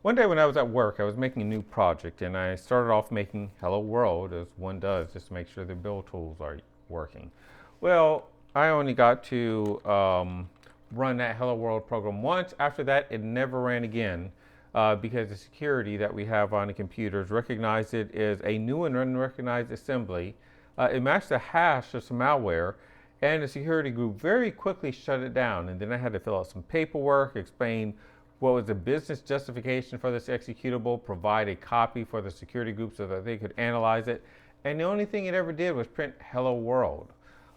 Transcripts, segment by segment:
One day when I was at work, I was making a new project and I started off making Hello World as one does just to make sure the build tools are working. Well, I only got to run that Hello World program once. After that, it never ran again because the security that we have on the computers recognized it as a new and unrecognized assembly. It matched the hash of some malware, and the security group very quickly shut it down. And then I had to fill out some paperwork, explain what was the business justification for this executable, provide a copy for the security group so that they could analyze it. And the only thing it ever did was print Hello World.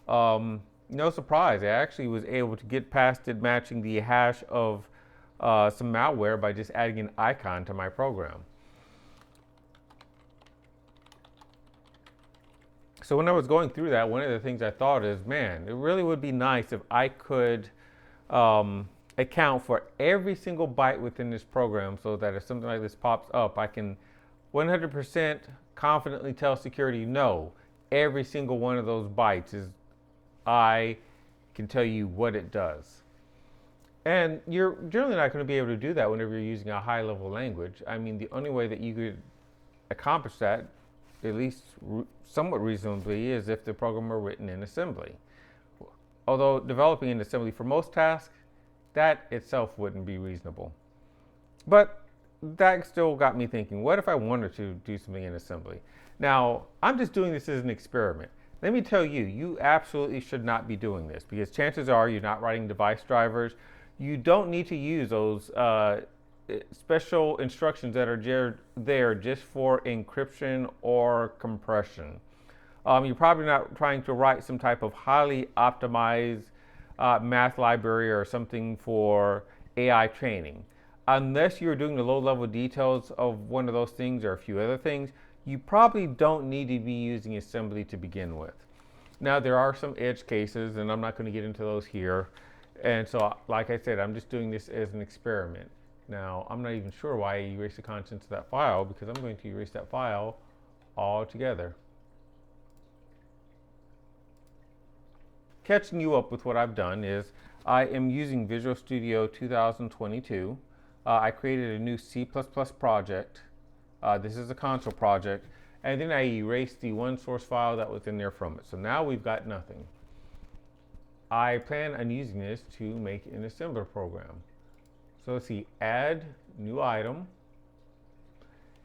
No surprise, I actually was able to get past it matching the hash of some malware by just adding an icon to my program. So when I was going through that, one of the things I thought is, man, it really would be nice if I could account for every single byte within this program so that if something like this pops up, I can 100% confidently tell security, no, every single one of those bytes is, I can tell you what it does. And you're generally not going to be able to do that whenever you're using a high level language. I mean, the only way that you could accomplish that, at least somewhat reasonably, is if the program were written in assembly. Although developing in assembly for most tasks, that itself wouldn't be reasonable. But that still got me thinking, what if I wanted to do something in assembly? Now, I'm just doing this as an experiment. Let me tell you, you absolutely should not be doing this because chances are you're not writing device drivers. You don't need to use those special instructions that are there just for encryption or compression. You're probably not trying to write some type of highly optimized math library or something for AI training. Unless you're doing the low level details of one of those things or a few other things, you probably don't need to be using assembly to begin with. Now, there are some edge cases, and I'm not going to get into those here. And so, like I said, I'm just doing this as an experiment. Now, I'm not even sure why I erased the contents of that file because I'm going to erase that file altogether. Catching you up with what I've done is I am using Visual Studio 2022. I created a new C++ project. This is a console project. And then I erased the one source file that was in there from it. So now we've got nothing. I plan on using this to make an assembler program. So let's see, add new item.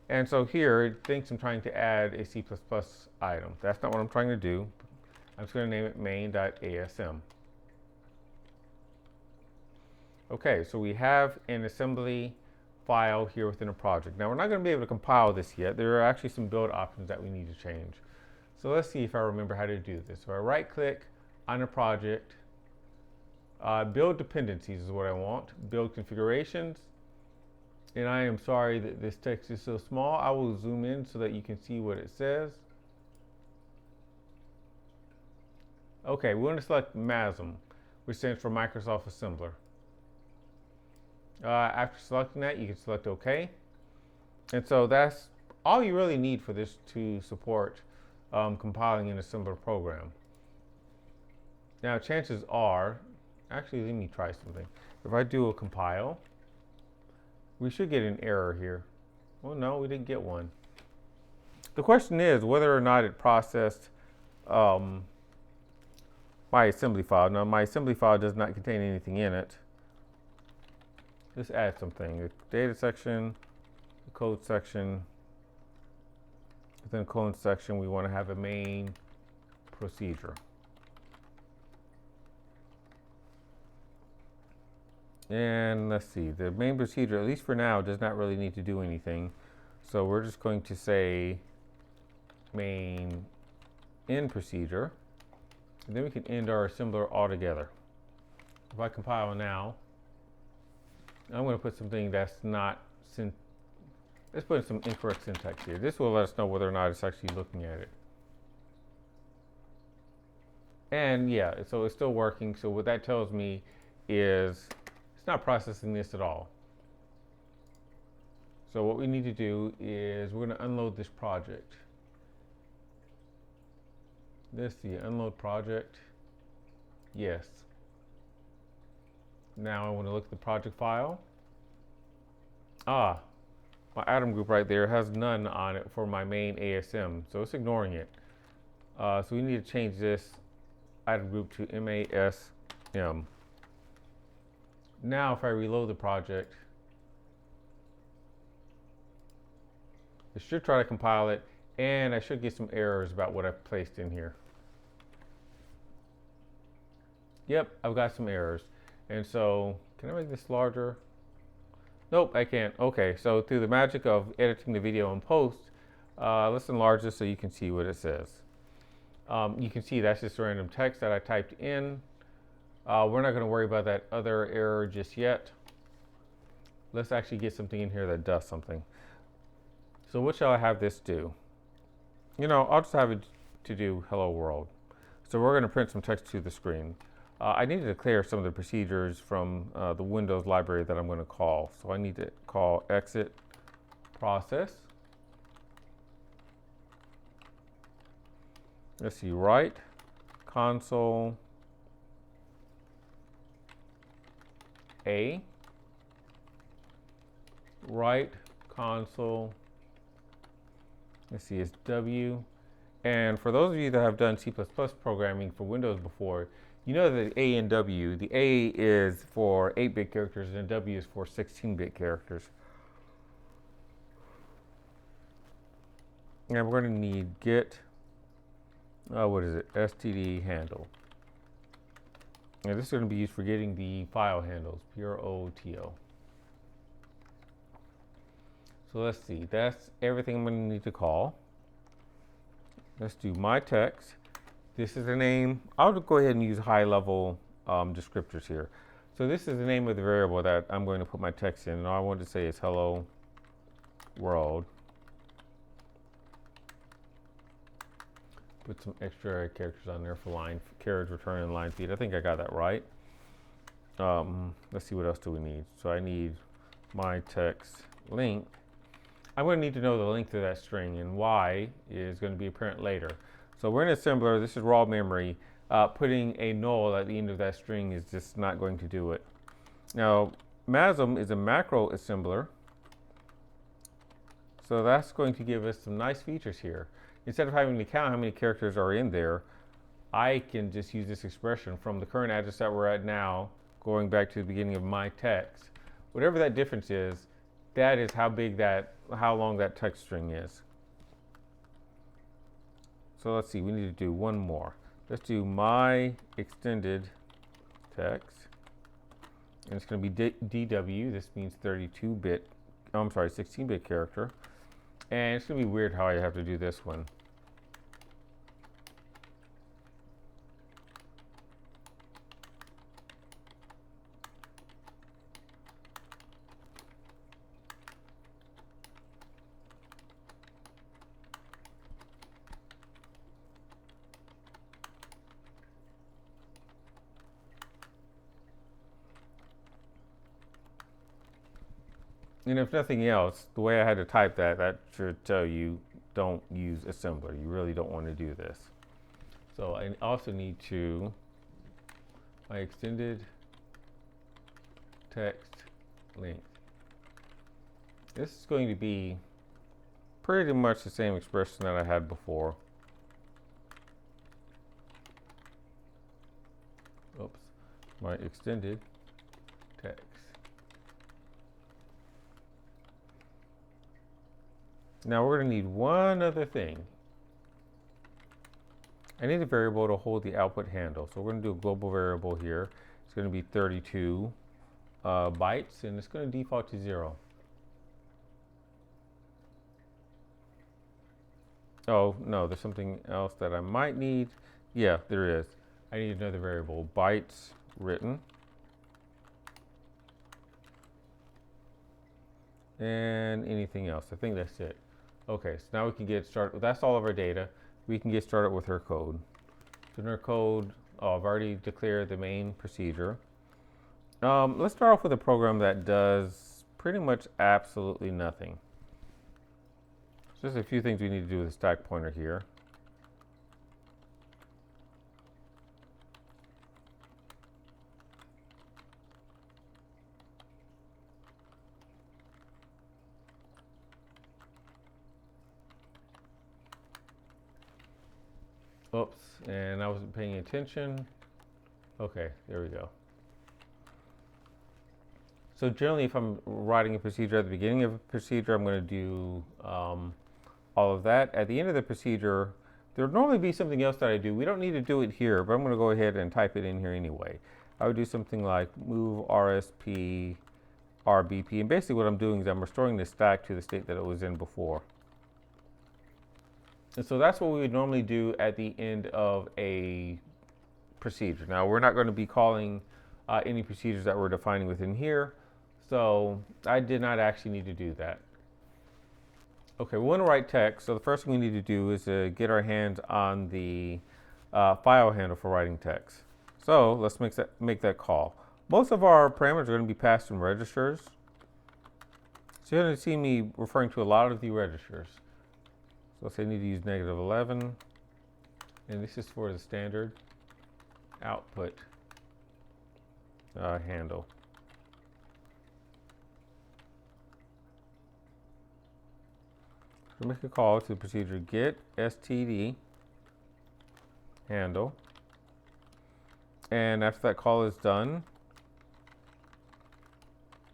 And so here it thinks I'm trying to add a C++ item. That's not what I'm trying to do. I'm just going to name it main.asm. Okay, so we have an assembly file here within a project. Now we're not going to be able to compile this yet. There are actually some build options that we need to change. So let's see if I remember how to do this. So I right click on a project, build dependencies is what I want, build configurations. And I am sorry that this text is so small. I will zoom in so that you can see what it says. Okay, we want to select MASM, which stands for Microsoft Assembler. After selecting that, you can select OK. And so that's all you really need for this to support compiling an assembler program. Now, chances are, actually, let me try something. If I do a compile, we should get an error here. Oh, no, we didn't get one. The question is whether or not it processed my assembly file. Now, my assembly file does not contain anything in it. Let's add something. The data section, the code section. Within the code section, we want to have a main procedure. And let's see, the main procedure, at least for now, does not really need to do anything. So we're just going to say main end procedure. And then we can end our assembler altogether. If I compile now, I'm going to put something that's not, let's put in some incorrect syntax here. This will let us know whether or not it's actually looking at it. And yeah, so it's still working. So what that tells me is it's not processing this at all. So what we need to do is we're going to unload this project. This, the unload project. Yes. Now I want to look at the project file. my item group right there has none on it for my main ASM, so it's ignoring it. So we need to change this item group to MASM. Now if I reload the project, it should try to compile it, and I should get some errors about what I've placed in here. Yep, I've got some errors. And so, can I make this larger? Nope, I can't. Okay, so through the magic of editing the video in post, let's enlarge this so you can see what it says. You can see that's just random text that I typed in. We're not going to worry about that other error just yet. Let's actually get something in here that does something. So what shall I have this do? I'll just have it to do hello world. So we're going to print some text to the screen. I need to declare some of the procedures from the Windows library that I'm going to call. So I need to call exit process. Let's see, write console A, write console, let's see, it's W. And for those of you that have done C++ programming for Windows before, you know that A and W, the A is for 8-bit characters and W is for 16-bit characters. And we're going to need get, std handle. And this is going to be used for getting the file handles, PROTO. So let's see, that's everything I'm going to need to call. Let's do my text. This is the name. I'll go ahead and use high-level descriptors here. So this is the name of the variable that I'm going to put my text in. And all I want to say is hello world. Put some extra characters on there for line carriage return and line feed. I think I got that right. Let's see, what else do we need? So I need my text length. I'm going to need to know the length of that string, and y is going to be apparent later. So we're in assembler. This is raw memory. Putting a null at the end of that string is just not going to do it. Now, MASM is a macro assembler. So that's going to give us some nice features here. Instead of having to count how many characters are in there, I can just use this expression from the current address that we're at now, going back to the beginning of my text. Whatever that difference is, that is how long that text string is. So let's see, we need to do one more. Let's do my extended text. And it's going to be DW. This means 32-bit, 16-bit character. And it's going to be weird how I have to do this one. And if nothing else, the way I had to type that, that should tell you don't use assembler. You really don't want to do this. So I also need to, my extended text length. This is going to be pretty much the same expression that I had before. Oops, my extended text. Now we're going to need one other thing. I need a variable to hold the output handle. So we're going to do a global variable here. It's going to be 32 bytes, and it's going to default to 0. Oh, no, there's something else that I might need. Yeah, there is. I need another variable, bytes written. And anything else. I think that's it. Okay, so now we can get started. That's all of our data. We can get started with her code. So in her code, I've already declared the main procedure. Let's start off with a program that does pretty much absolutely nothing. Just a few things we need to do with the stack pointer here. Oops, and I wasn't paying attention. Okay, there we go. So generally, if I'm writing a procedure at the beginning of a procedure, I'm going to do all of that. At the end of the procedure, there would normally be something else that I do. We don't need to do it here, but I'm going to go ahead and type it in here anyway. I would do something like move RSP RBP, and basically what I'm doing is I'm restoring the stack to the state that it was in before. And so that's what we would normally do at the end of a procedure. Now, we're not going to be calling any procedures that we're defining within here, so I did not actually need to do that. Okay, we want to write text, so the first thing we need to do is get our hands on the file handle for writing text. So let's make that call. Most of our parameters are going to be passed in registers. So you're going to see me referring to a lot of the registers. So let's say I need to use -11, and this is for the standard output handle. So make a call to the procedure get std handle, and after that call is done,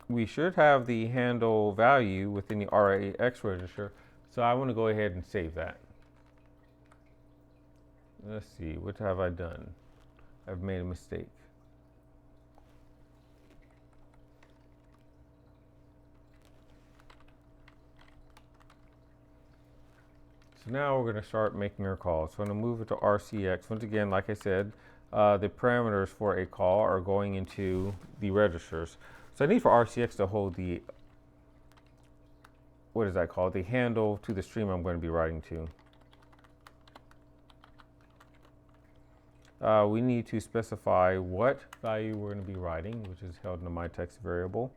we should have the handle value within the RAX register. So I want to go ahead and save that. Let's see, what have I done? I've made a mistake. So now we're going to start making our calls. So I'm going to move it to RCX. Once again, like I said, the parameters for a call are going into the registers. So I need for RCX to hold the, what is that called? The handle to the stream I'm going to be writing to. We need to specify what value we're going to be writing, which is held in the myText variable.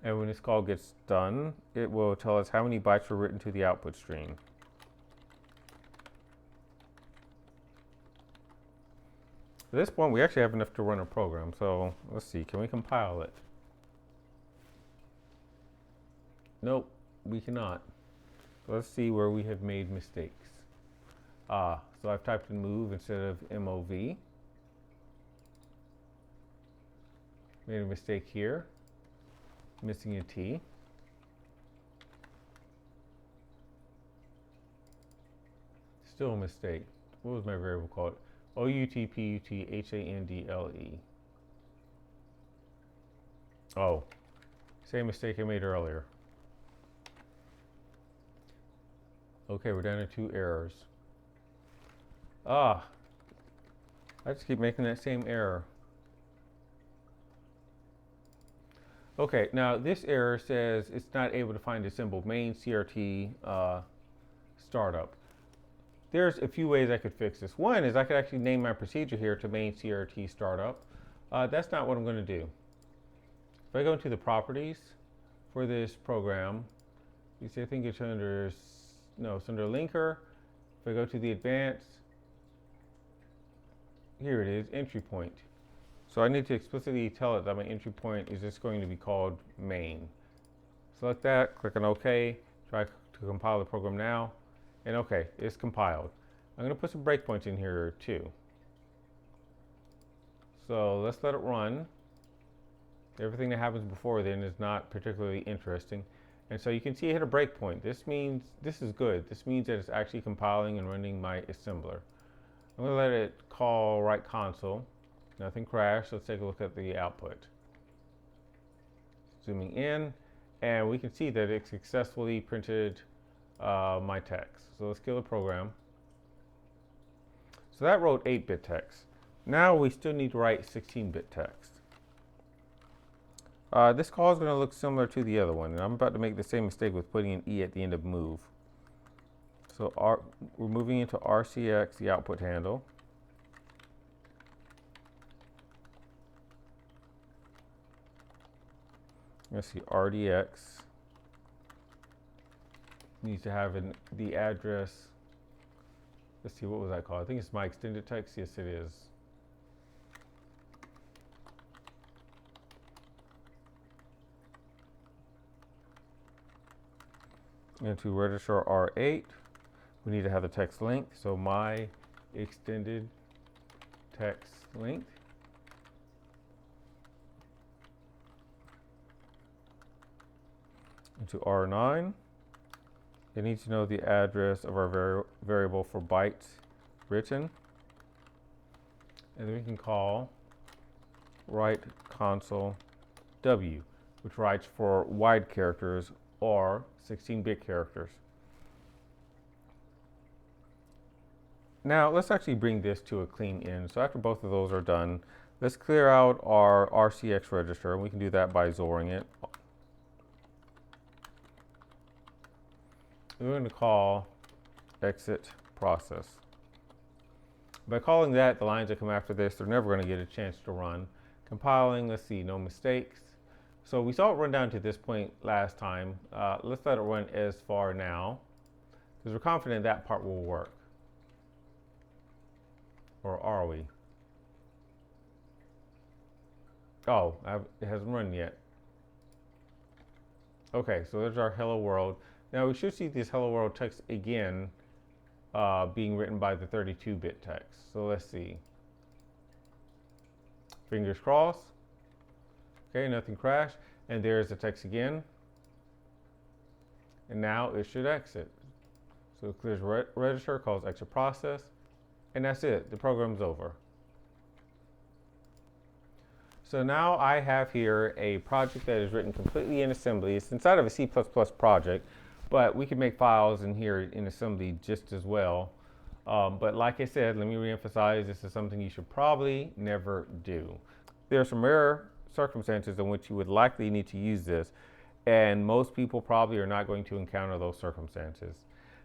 And when this call gets done, it will tell us how many bytes were written to the output stream. At this point, we actually have enough to run a program. So let's see, can we compile it? Nope, we cannot. So let's see where we have made mistakes. So I've typed in move instead of MOV. Made a mistake here. Missing a T. Still a mistake. What was my variable called? OUTPUTHANDLE. Oh, same mistake I made earlier. Okay, we're down to 2 errors. I just keep making that same error. Okay, now this error says it's not able to find the symbol main CRT startup. There's a few ways I could fix this. One is I could actually name my procedure here to main CRT startup. That's not what I'm going to do. If I go into the properties for this program, you see I think it's under, no, it's under linker. If I go to the advanced, here it is, entry point. So I need to explicitly tell it that my entry point is just going to be called main. Select that, click on OK, try to compile the program now, and OK, it's compiled. I'm going to put some breakpoints in here too. So let's let it run. Everything that happens before then is not particularly interesting. And so you can see I hit a breakpoint. This means this is good. This means that it's actually compiling and running my assembler. I'm going to let it call write console. Nothing crashed. Let's take a look at the output. Zooming in, and we can see that it successfully printed my text. So let's kill the program. So that wrote 8-bit text. Now we still need to write 16-bit text. This call is going to look similar to the other one, and I'm about to make the same mistake with putting an E at the end of move. So we're moving into RCX, the output handle. Let's see, RDX needs to have the address let's see, what was that called? I think it's my extended text. Yes, it is. Into register R8, we need to have the text length. So my extended text length. Into R9, it needs to know the address of our variable for bytes written. And then we can call write console W, which writes for wide characters or 16-bit characters. Now let's actually bring this to a clean end. So after both of those are done, let's clear out our RCX register, and we can do that by XORing it. We're going to call exit process. By calling that, the lines that come after this, they're never going to get a chance to run. Compiling, let's see, no mistakes. So we saw it run down to this point last time. Let's let it run as far now, because we're confident that part will work. Or are we? Oh, it hasn't run yet. Okay, so there's our hello world. Now we should see this hello world text again being written by the 32-bit text. So let's see. Fingers crossed. Okay, nothing crashed. And there's the text again. And now it should exit. So it clears register, calls exit process, and that's it. The program's over. So now I have here a project that is written completely in assembly. It's inside of a C++ project, but we can make files in here in assembly just as well. But like I said, let me reemphasize, this is something you should probably never do. There are some rare circumstances in which you would likely need to use this, and most people probably are not going to encounter those circumstances.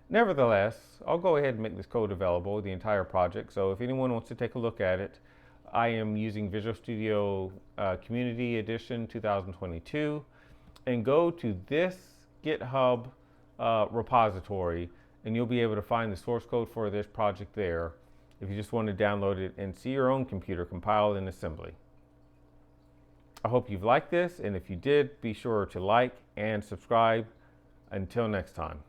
Nevertheless, I'll go ahead and make this code available, the entire project. So if anyone wants to take a look at it, I am using Visual Studio Community Edition 2022, and go to this GitHub repository, and you'll be able to find the source code for this project there if you just want to download it and see your own computer compiled in assembly. I hope you've liked this, and if you did, be sure to like and subscribe. Until next time.